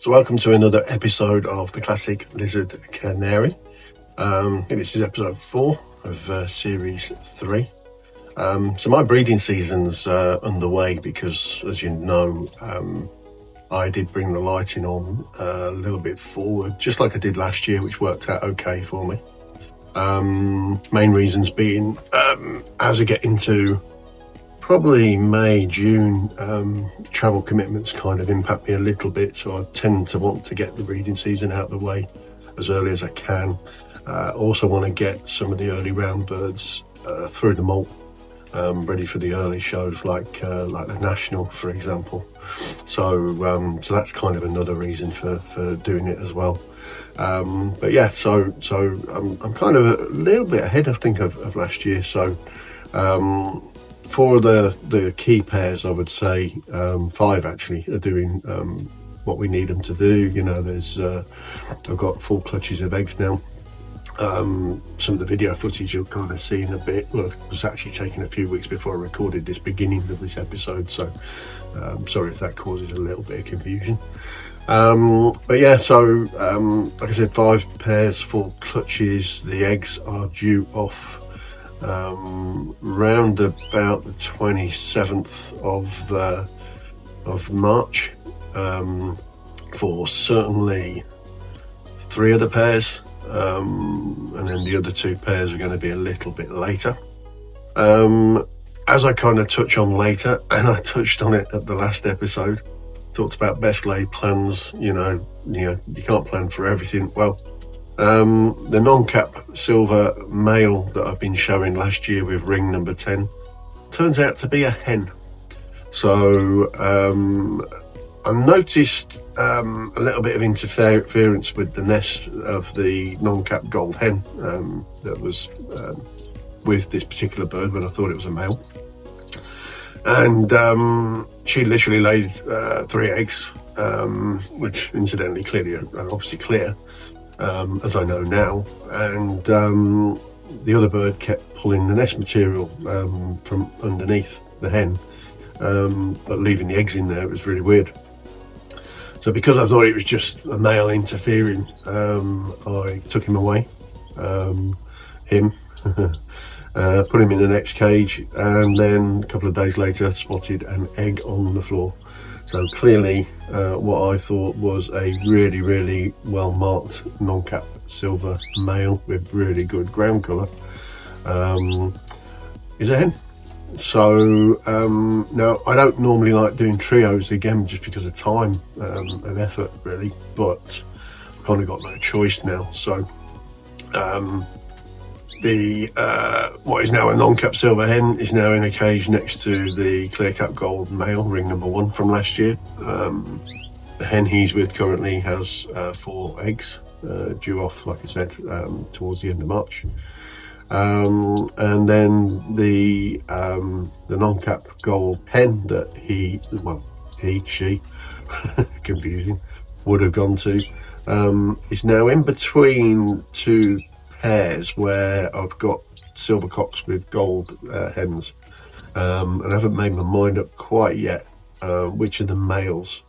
So welcome to another episode of the classic lizard Canary. This is episode 4 of series 3. So my breeding season's underway because, as you know, I did bring the lighting on a little bit forward, just like I did last year, which worked out okay for me. Main reasons being, as I get into probably May, June, travel commitments kind of impact me a little bit, so I tend to want to get the breeding season out of the way as early as I can. Also want to get some of the early round birds through the molt, ready for the early shows like the National, for example. So that's kind of another reason for doing it as well. But yeah, so I'm kind of a little bit ahead, I think, of last year. So for the key pairs, I would say 5 actually are doing what we need them to do. You know, there's I've got full clutches of eggs now. Some of the video footage you'll kind of see in a bit was actually taken a few weeks before I recorded this beginning of this episode, so sorry if that causes a little bit of confusion. But yeah, so like I said, 5 pairs, full clutches. The eggs are due off round about the 27th of March, for certainly 3 of the pairs, and then the other 2 pairs are going to be a little bit later. As I kind of touch on later, and I touched on it at the last episode, talked about best laid plans. You know, you can't plan for everything. Well, the non-cap silver male that I've been showing last year with ring number 10 turns out to be a hen. So I noticed a little bit of interference with the nest of the non-cap gold hen that was with this particular bird when I thought it was a male. And she literally laid 3 eggs, which incidentally clearly are obviously clear, as I know now. And the other bird kept pulling the nest material from underneath the hen, but leaving the eggs in there. It was really weird. So because I thought it was just a male interfering, I took him away, put him in the next cage, and then a couple of days later spotted an egg on the floor. So clearly what I thought was a really, really well marked non-cap silver male with really good ground colour is a hen. So now I don't normally like doing trios, again, just because of time and effort really, but I've kind of got no choice now. So what is now a non-cap silver hen is now in a cage next to the clear cap gold male, ring number 1 from last year. The hen he's with currently has 4 eggs due off, like I said, towards the end of March. And then the non-cap gold hen that she confusing, would have gone to, is now in between 2 pairs where I've got silver cocks with gold hens, and I haven't made my mind up quite yet which of the males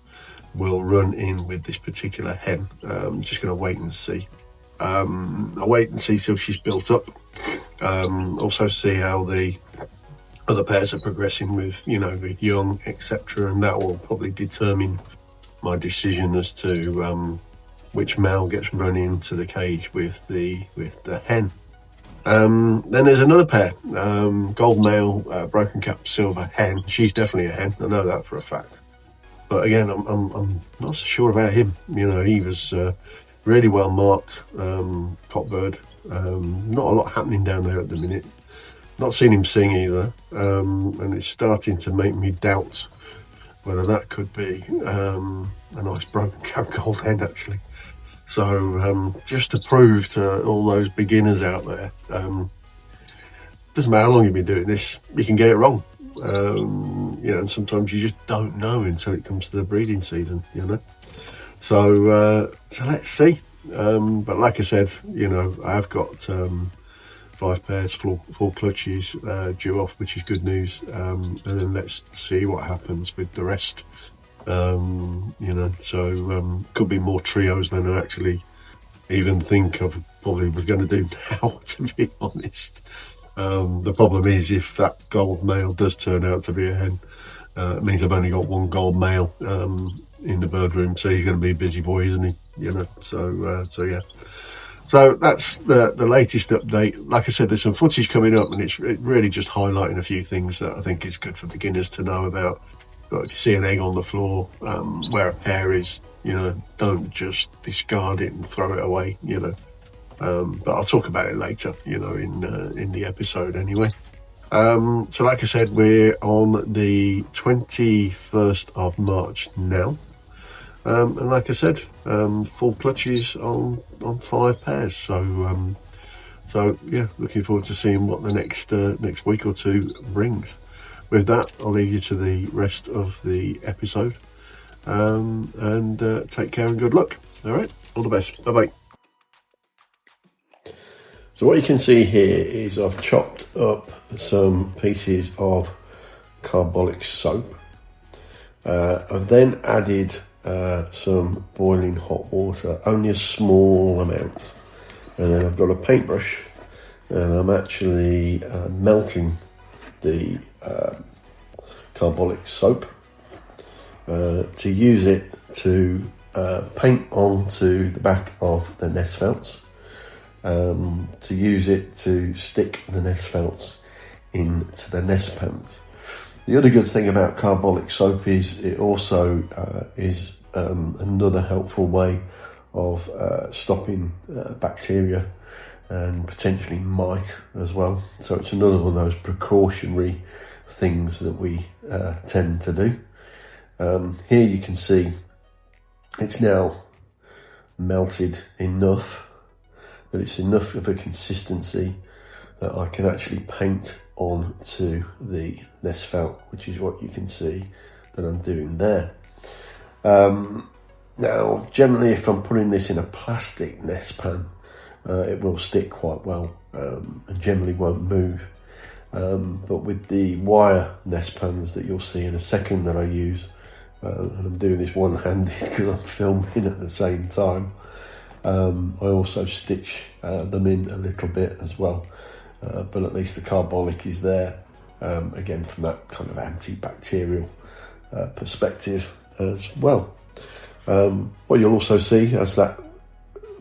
will run in with this particular hen. I'm just going to wait and see. I'll wait and see till she's built up. Also see how the other pairs are progressing with young, etc., and that will probably determine my decision as to which male gets run into the cage with the hen. Then there's another pair, gold male, broken cap silver hen. She's definitely a hen, I know that for a fact. But again, I'm not so sure about him. He was really well marked, cock bird. Not a lot happening down there at the minute. Not seen him sing either, and it's starting to make me doubt whether that could be a nice broken cap gold hen actually. So just to prove to all those beginners out there, doesn't matter how long you've been doing this, you can get it wrong. And sometimes you just don't know until it comes to the breeding season, So let's see. But like I said, I've got 5 pairs, full clutches due off, which is good news. And then let's see what happens with the rest You know, so could be more trios than I actually even think of probably was going to do now, to be honest. The problem is, if that gold male does turn out to be a hen, it means I've only got one gold male in the bird room, so he's going to be a busy boy, isn't he? You know, so yeah. So that's the latest update. Like I said, there's some footage coming up, and it's really just highlighting a few things that I think is good for beginners to know about. But if you see an egg on the floor, where a pair is, you know, don't just discard it and throw it away, you know. But I'll talk about it later, you know, in the episode anyway. So like I said, we're on the 21st of March now. And like I said, full clutches on 5 pairs. So yeah, looking forward to seeing what the next week or two brings. With that, I'll leave you to the rest of the episode. And take care and good luck. All right, all the best. Bye-bye. So what you can see here is I've chopped up some pieces of carbolic soap. I've then added some boiling hot water, only a small amount. And then I've got a paintbrush, and I'm actually melting the carbolic soap to use it to paint onto the back of the nest felts, to use it to stick the nest felts into the nest pans. The other good thing about carbolic soap is it also is another helpful way of stopping bacteria and potentially mite as well. So it's another one of those precautionary things that we tend to do. Here you can see it's now melted enough that it's enough of a consistency that I can actually paint onto the nest felt, which is what you can see that I'm doing there. Now, generally, if I'm putting this in a plastic nest pan, it will stick quite well and generally won't move. But with the wire nest pans that you'll see in a second that I use, and I'm doing this one-handed because I'm filming at the same time, I also stitch them in a little bit as well. But at least the carbolic is there, again, from that kind of antibacterial perspective as well. What you'll also see as that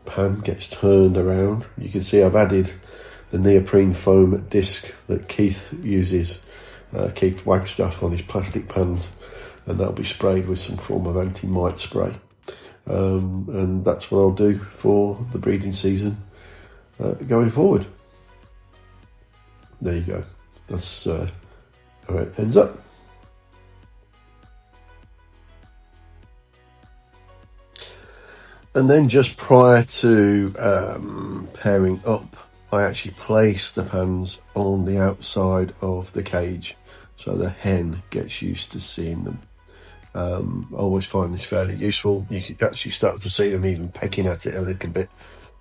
pan gets turned around, you can see I've added the neoprene foam disc that Keith uses, Keith Wagstaff, on his plastic pans, and that'll be sprayed with some form of anti-mite spray. And that's what I'll do for the breeding season going forward. There you go. That's how it ends up. And then just prior to pairing up, I actually place the pans on the outside of the cage so the hen gets used to seeing them. I always find this fairly useful. You can actually start to see them even pecking at it a little bit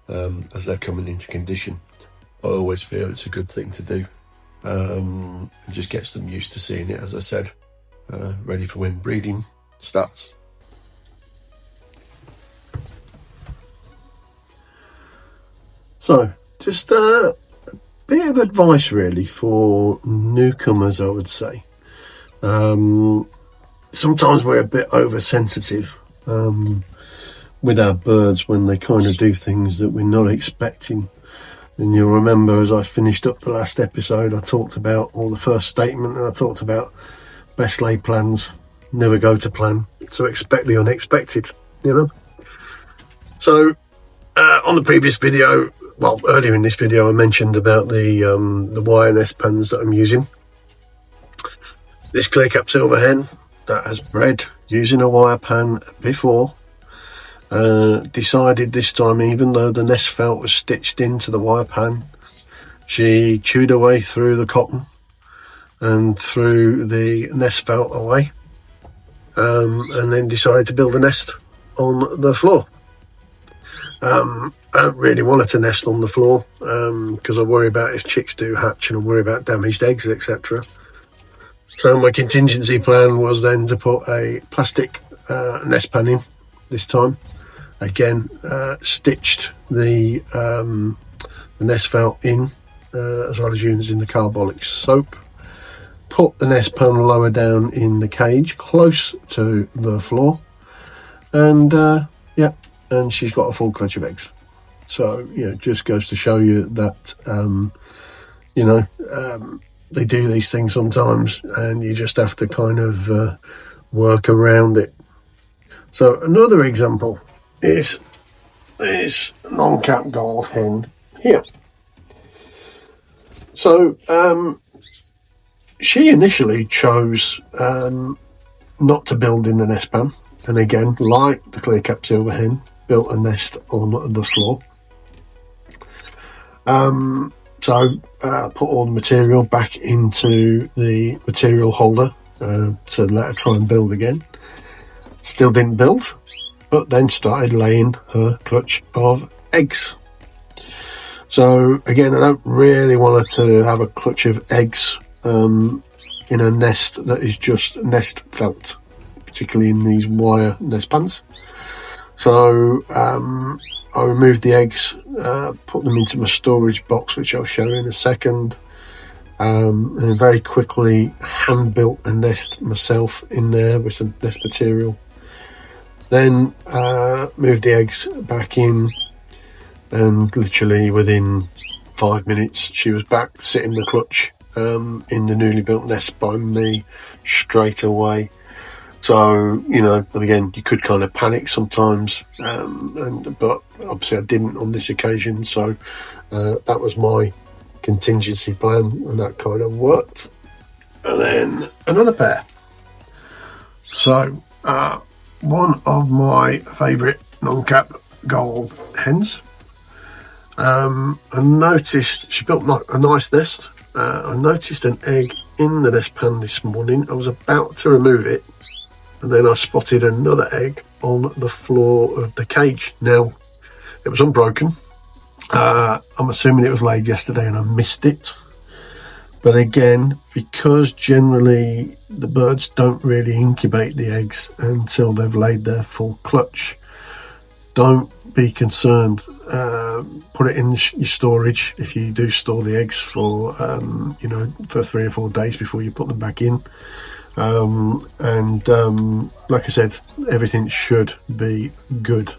as they're coming into condition. I always feel it's a good thing to do. It just gets them used to seeing it, as I said, ready for when breeding starts. So, just a bit of advice really for newcomers, I would say. Sometimes we're a bit oversensitive with our birds when they kind of do things that we're not expecting. And you'll remember, as I finished up the last episode, I talked about, or the first statement, and I talked about best laid plans never go to plan, so expect the unexpected, you know. So on the previous video, well, earlier in this video, I mentioned about the wire nest pans that I'm using. This clear cap silver hen that has bred using a wire pan before decided this time, even though the nest felt was stitched into the wire pan, she chewed her way through the cotton and threw the nest felt away, and then decided to build a nest on the floor. I don't really want her to nest on the floor because I worry about if chicks do hatch, and I worry about damaged eggs, etc. So my contingency plan was then to put a plastic nest pan in this time. Again, stitched the nest felt in, as well as using the carbolic soap. Put the nest pan lower down in the cage, close to the floor, and and she's got a full clutch of eggs. So it just goes to show you that they do these things sometimes, and you just have to kind of work around it. So another example is this non-cap gold hen here. So she initially chose not to build in the nest pan, and again, like the clear cap silver hen, built a nest on the floor. So put all the material back into the material holder to let her try and build again. Still didn't build, but then started laying her clutch of eggs. So again, I don't really want her to have a clutch of eggs in a nest that is just nest felt, particularly in these wire nest pans. So I removed the eggs, put them into my storage box, which I'll show you in a second, and very quickly hand built a nest myself in there with some nest material. Then moved the eggs back in, and literally within 5 minutes she was back sitting the clutch in the newly built nest by me straight away. So again, you could kind of panic sometimes, but obviously I didn't on this occasion. So that was my contingency plan, and that kind of worked. And then another pair. So one of my favourite non-cap gold hens. I noticed she built a nice nest. I noticed an egg in the nest pan this morning. I was about to remove it, and then I spotted another egg on the floor of the cage. Now, it was unbroken. I'm assuming it was laid yesterday and I missed it. But again, because generally the birds don't really incubate the eggs until they've laid their full clutch, don't be concerned. Put it in your storage if you do store the eggs for for 3 or 4 days before you put them back in. Like I said, everything should be good.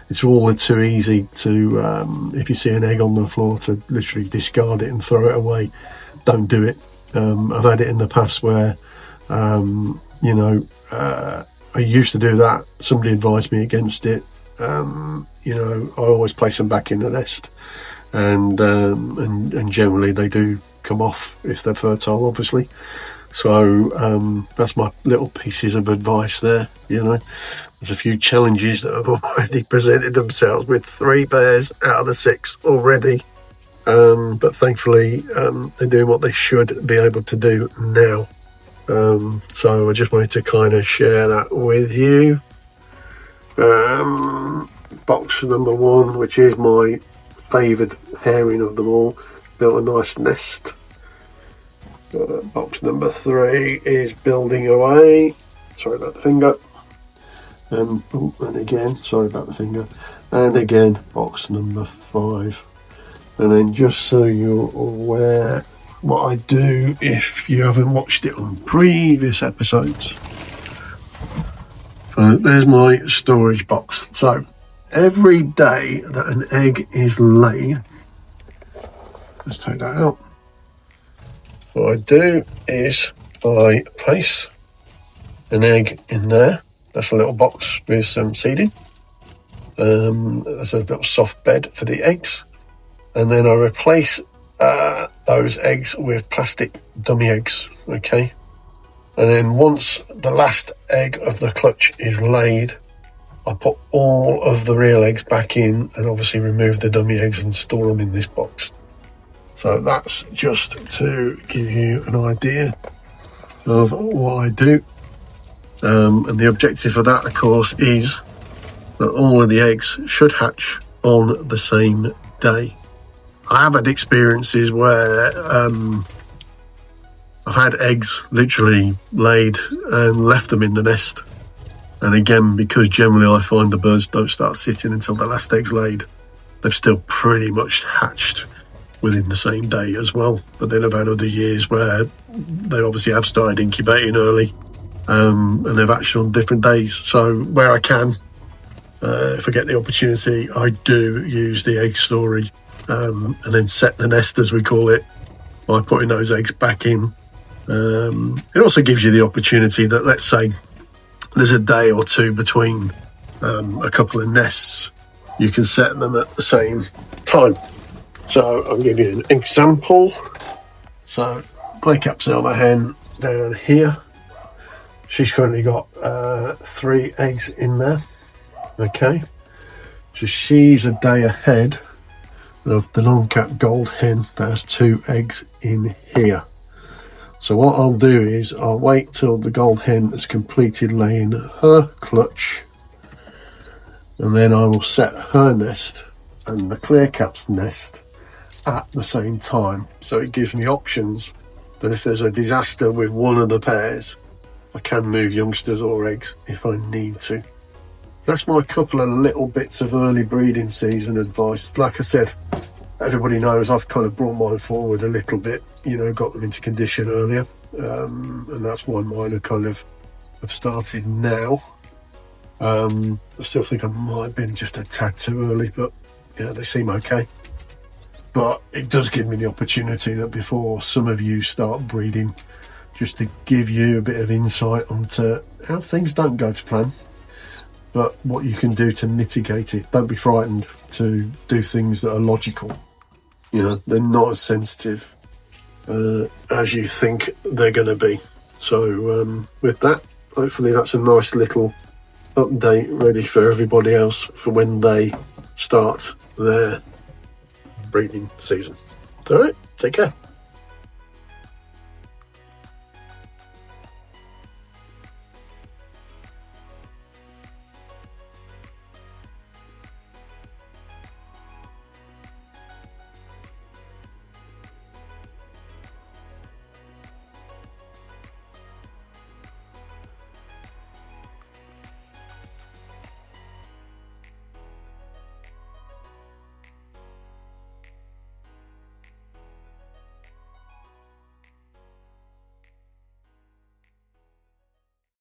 It's all too easy to, if you see an egg on the floor, to literally discard it and throw it away. Don't do it. I've had it in the past where, I used to do that. Somebody advised me against it. I always place them back in the nest, and generally they do come off if they're fertile, obviously. So that's my little pieces of advice there. There's a few challenges that have already presented themselves with 3 pairs out of the 6 already, but thankfully they're doing what they should be able to do now. So I just wanted to kind of share that with you. Box number 1, which is my favoured pairing of them all, built a nice nest. Box number 3 is building away. Sorry about the finger. And again, sorry about the finger. And again, box number 5. And then, just so you're aware what I do if you haven't watched it on previous episodes. So there's my storage box. So every day that an egg is laid, let's take that out. What I do is I place an egg in there. That's a little box with some seeding. That's a little soft bed for the eggs. And then I replace those eggs with plastic dummy eggs, okay? And then once the last egg of the clutch is laid, I put all of the real eggs back in and obviously remove the dummy eggs and store them in this box. So that's just to give you an idea of what I do. And the objective for that, of course, is that all of the eggs should hatch on the same day. I have had experiences where I've had eggs literally laid and left them in the nest, And again, because generally I find the birds don't start sitting until the last egg's laid, they've still pretty much hatched within the same day as well. But then I've had other years where they obviously have started incubating early, and they've hatched on different days. So where I can, if I get the opportunity, I do use the egg storage, and then set the nest, as we call it, by putting those eggs back in. It also gives you the opportunity that, let's say there's a day or two between a couple of nests, you can set them at the same time. So I'll give you an example. So clay cap silver hen down here, she's currently got 3 eggs in there. Okay, so she's a day ahead of the non-cap gold hen that has 2 eggs in here. So what I'll do is I'll wait till the gold hen has completed laying her clutch, and then I will set her nest and the clear cap's nest at the same time. So it gives me options that if there's a disaster with one of the pairs, I can move youngsters or eggs if I need to. That's my couple of little bits of early breeding season advice. Like I said, everybody knows I've kind of brought mine forward a little bit, got them into condition earlier, and that's why mine are kind of have started now. I still think I might have been just a tad too early, but they seem okay. But it does give me the opportunity that before some of you start breeding, just to give you a bit of insight onto how things don't go to plan, but what you can do to mitigate it. Don't be frightened to do things that are logical. They're not as sensitive as you think they're going to be. So with that, hopefully that's a nice little update ready for everybody else for when they start their breeding season. All right, take care.